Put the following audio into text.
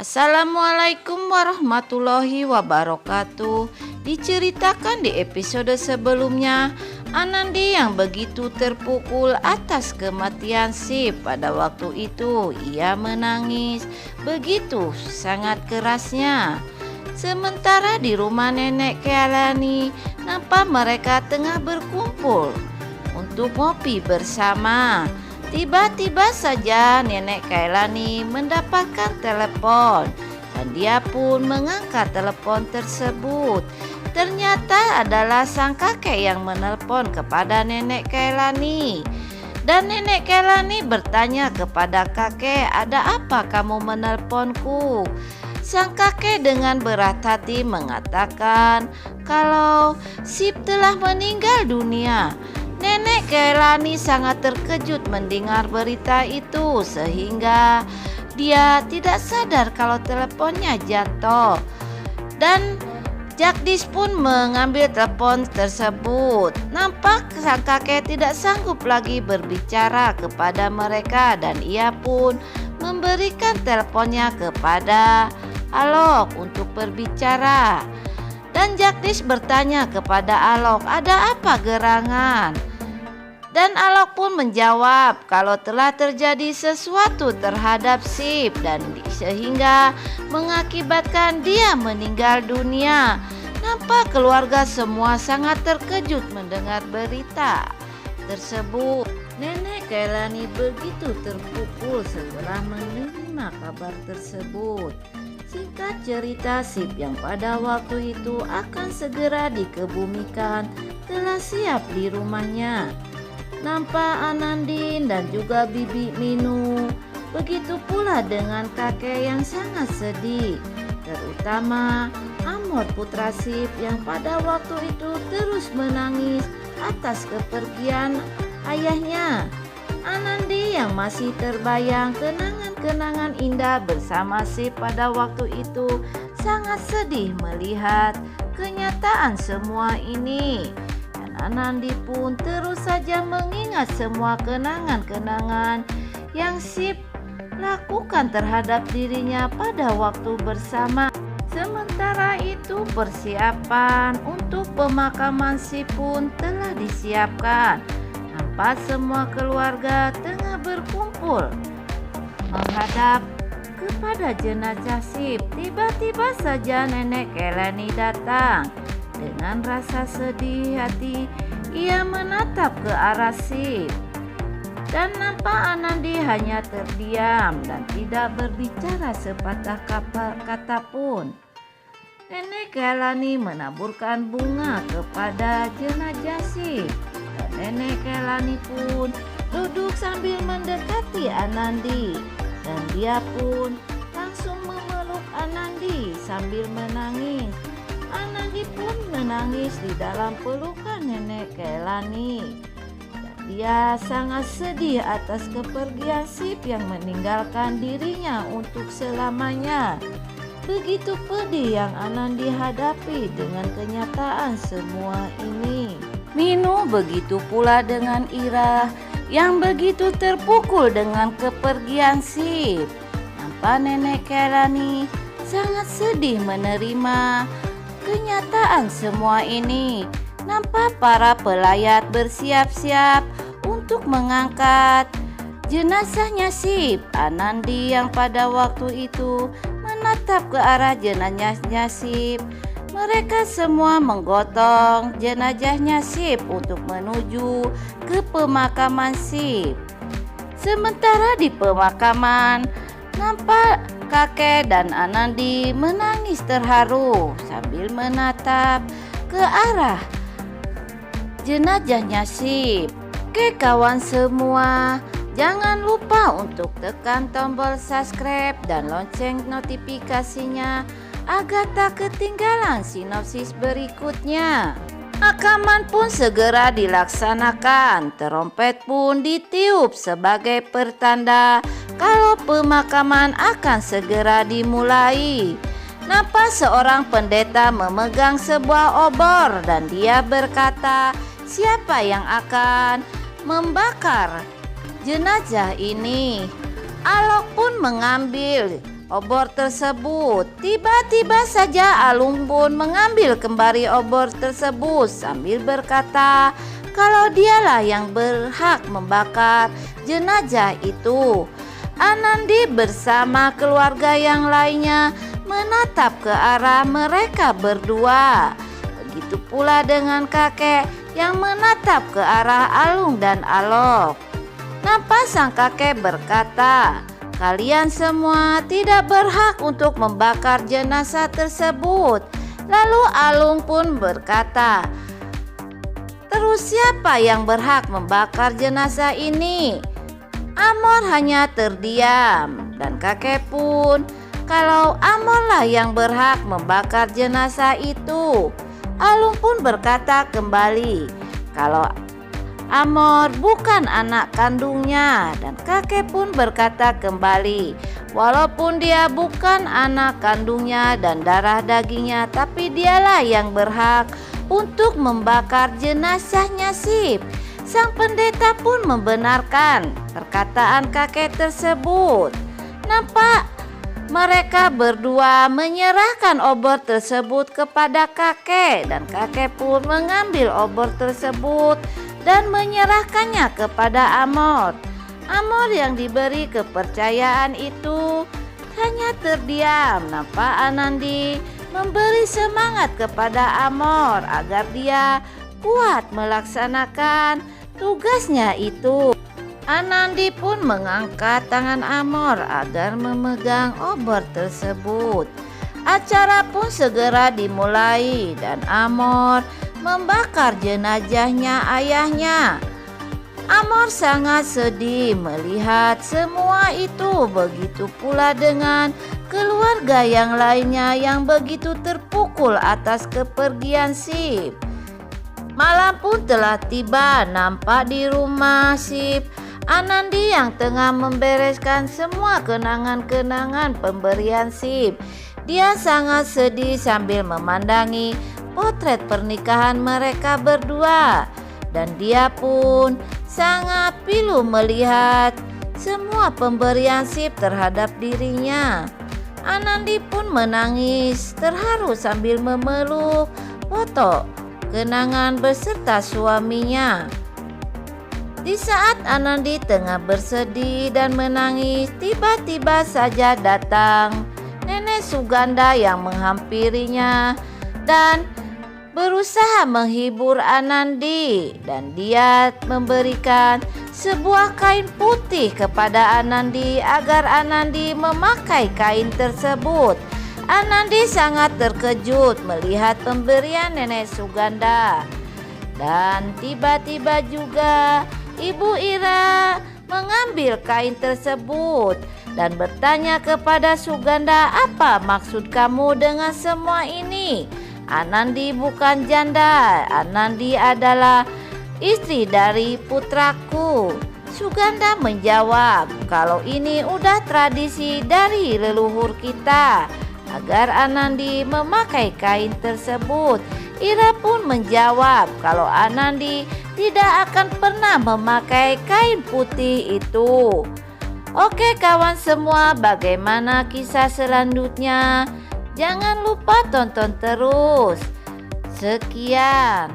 Assalamualaikum warahmatullahi wabarakatuh. Diceritakan di episode sebelumnya, Anandi yang begitu terpukul atas kematian Sip. Pada waktu itu ia menangis begitu sangat kerasnya. Sementara di rumah nenek Kealani, nampak mereka tengah berkumpul untuk ngopi bersama. Tiba-tiba saja nenek Kailani mendapatkan telepon dan dia pun mengangkat telepon tersebut. Ternyata adalah sang kakek yang menelpon kepada nenek Kailani. Dan nenek Kailani bertanya kepada kakek, "Ada apa kamu menelponku?" Sang kakek dengan berat hati mengatakan kalau Sip telah meninggal dunia. Nenek Kailani sangat terkejut mendengar berita itu sehingga dia tidak sadar kalau teleponnya jatuh. Dan Jagdis pun mengambil telepon tersebut. Nampak sang kakek tidak sanggup lagi berbicara kepada mereka dan ia pun memberikan teleponnya kepada Alok untuk berbicara. Dan Jagdis bertanya kepada Alok, "Ada apa gerangan?" Dan Alok pun menjawab kalau telah terjadi sesuatu terhadap Sip dan sehingga mengakibatkan dia meninggal dunia. Nampak keluarga semua sangat terkejut mendengar berita tersebut. Nenek Kailani begitu terpukul setelah menerima kabar tersebut. Singkat cerita, Sip yang pada waktu itu akan segera dikebumikan telah siap di rumahnya. Nampak Anandin dan juga Bibi Minu. Begitu pula dengan kakek yang sangat sedih, terutama Amor putra Sip yang pada waktu itu terus menangis atas kepergian ayahnya. Anandi yang masih terbayang kenangan-kenangan indah bersama Sip pada waktu itu sangat sedih melihat kenyataan semua ini. Anandi pun terus saja mengingat semua kenangan-kenangan yang Sip lakukan terhadap dirinya pada waktu bersama. Sementara itu persiapan untuk pemakaman Sip pun telah disiapkan. Nampak semua keluarga tengah berkumpul menghadap kepada jenazah Sip. Tiba-tiba saja nenek Kailani datang. Dengan rasa sedih hati, ia menatap ke arah Sip. Dan nampak Anandi hanya terdiam dan tidak berbicara sepatah kata pun. Nenek Kailani menaburkan bunga kepada jenazah Sip. Dan nenek Kailani pun duduk sambil mendekati Anandi. Dan dia pun langsung memeluk Anandi sambil menangis. Anandi pun menangis di dalam pelukan nenek Kailani. Dan dia sangat sedih atas kepergian Sip yang meninggalkan dirinya untuk selamanya. Begitu pedih yang Anandi hadapi dengan kenyataan semua ini. Minu begitu pula dengan Ira yang begitu terpukul dengan kepergian Sip. Nampak nenek Kailani sangat sedih menerima kenyataan semua ini. Nampak para pelayat bersiap-siap untuk mengangkat jenazahnya Sip. Anandi yang pada waktu itu menatap ke arah jenazahnya Sip. Mereka semua menggotong jenazahnya Sip untuk menuju ke pemakaman Sip. Sementara di pemakaman, nampak kakek dan Anandi menangis terharu sambil menatap ke arah jenazahnya Sip. Oke kawan semua, jangan lupa untuk tekan tombol subscribe dan lonceng notifikasinya agar tak ketinggalan sinopsis berikutnya. Pemakaman pun segera dilaksanakan. Terompet pun ditiup sebagai pertanda kalau pemakaman akan segera dimulai. Nampak seorang pendeta memegang sebuah obor dan dia berkata, "Siapa yang akan membakar jenazah ini?" Alok pun mengambil obor tersebut. Tiba-tiba saja Alung pun mengambil kembali obor tersebut sambil berkata kalau dialah yang berhak membakar jenazah itu. Anandi bersama keluarga yang lainnya menatap ke arah mereka berdua. Begitu pula dengan kakek yang menatap ke arah Alung dan Alok. Nampak sang kakek berkata, kalian semua tidak berhak untuk membakar jenazah tersebut. Lalu Alung pun berkata, terus siapa yang berhak membakar jenazah ini? Amor hanya terdiam dan kakek pun, kalau Amorlah yang berhak membakar jenazah itu. Alung pun berkata kembali, kalau Amor bukan anak kandungnya, dan kakek pun berkata kembali, walaupun dia bukan anak kandungnya dan darah dagingnya, tapi dialah yang berhak untuk membakar jenazahnya Sip. Sang pendeta pun membenarkan perkataan kakek tersebut. Nampak mereka berdua menyerahkan obor tersebut kepada kakek, dan kakek pun mengambil obor tersebut dan menyerahkannya kepada Amor. Amor yang diberi kepercayaan itu hanya terdiam. Nampak Anandi memberi semangat kepada Amor agar dia kuat melaksanakan tugasnya itu. Anandi pun mengangkat tangan Amor agar memegang obor tersebut. Acara pun segera dimulai dan Amor membakar jenazahnya ayahnya. Amor sangat sedih melihat semua itu. Begitu pula dengan keluarga yang lainnya yang begitu terpukul atas kepergian Sip. Malam pun telah tiba. Nampak di rumah Sip, Anandi yang tengah membereskan semua kenangan-kenangan pemberian Sip. Dia sangat sedih sambil memandangi potret pernikahan mereka berdua, dan dia pun sangat pilu melihat semua pemberian Sip terhadap dirinya. Anandi pun menangis terharu sambil memeluk foto kenangan beserta suaminya. Di saat Anandi tengah bersedih dan menangis, tiba-tiba saja datang Nenek Suganda yang menghampirinya dan berusaha menghibur Anandi, dan dia memberikan sebuah kain putih kepada Anandi agar Anandi memakai kain tersebut. Anandi sangat terkejut melihat pemberian Nenek Suganda, dan tiba-tiba juga Ibu Ira mengambil kain tersebut dan bertanya kepada Suganda, apa maksud kamu dengan semua ini? Anandi bukan janda, Anandi adalah istri dari putraku. Suganda menjawab, kalau ini udah tradisi dari leluhur kita agar Anandi memakai kain tersebut. Ira pun menjawab kalau Anandi tidak akan pernah memakai kain putih itu. Oke kawan semua, bagaimana kisah selanjutnya? Jangan lupa tonton terus. Sekian.